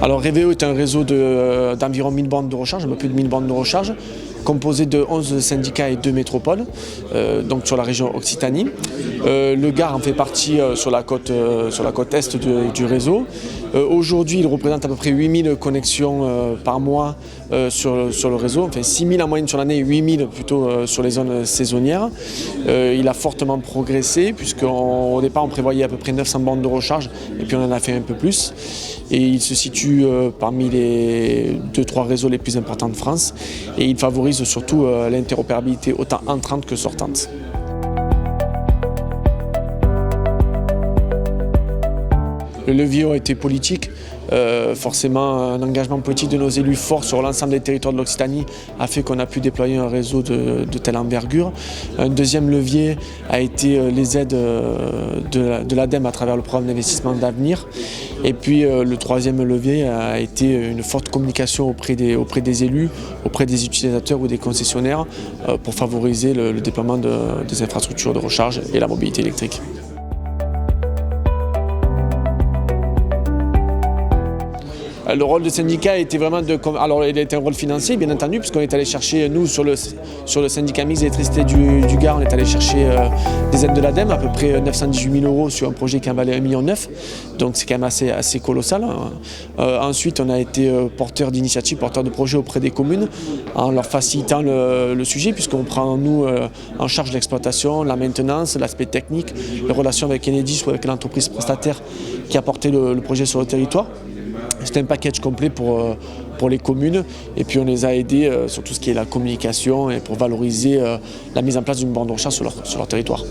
Alors Reveo est un réseau d'environ 1000 bornes de recharge, un peu plus de 1000 bornes de recharge, composé de 11 syndicats et 2 métropoles, donc sur la région Occitanie. Le Gard en fait partie sur la côte est du réseau. Aujourd'hui, il représente à peu près 8000 connexions par mois sur le réseau, enfin 6000 en moyenne sur l'année et 8000 plutôt sur les zones saisonnières. Il a fortement progressé puisqu'au départ on prévoyait à peu près 900 bornes de recharge et puis on en a fait un peu plus. Et il se situe parmi les 2-3 réseaux les plus importants de France et il favorise surtout l'interopérabilité autant entrante que sortante. Le levier a été politique. Forcément, un engagement politique de nos élus fort sur l'ensemble des territoires de l'Occitanie a fait qu'on a pu déployer un réseau de telle envergure. Un deuxième levier a été les aides de l'ADEME à travers le programme d'investissement d'avenir. Et puis le troisième levier a été une forte communication auprès des élus, auprès des utilisateurs ou des concessionnaires pour favoriser le déploiement des infrastructures de recharge et la mobilité électrique. Le rôle du syndicat était vraiment alors il a été un rôle financier bien entendu puisqu'on est allé chercher, nous sur le syndicat mixte d'électricité du Gard, on est allé chercher des aides de l'ADEME, à peu près 918 000 € sur un projet qui en valait 1,9 million, donc c'est quand même assez colossal. Ensuite on a été porteur d'initiatives, porteur de projets auprès des communes en leur facilitant le sujet puisqu'on prend nous en charge l'exploitation, la maintenance, l'aspect technique, les relations avec Enedis ou avec l'entreprise prestataire qui a porté le projet sur le territoire. C'était un package complet pour les communes et puis on les a aidés sur tout ce qui est la communication et pour valoriser la mise en place d'une borne de recharge sur leur territoire.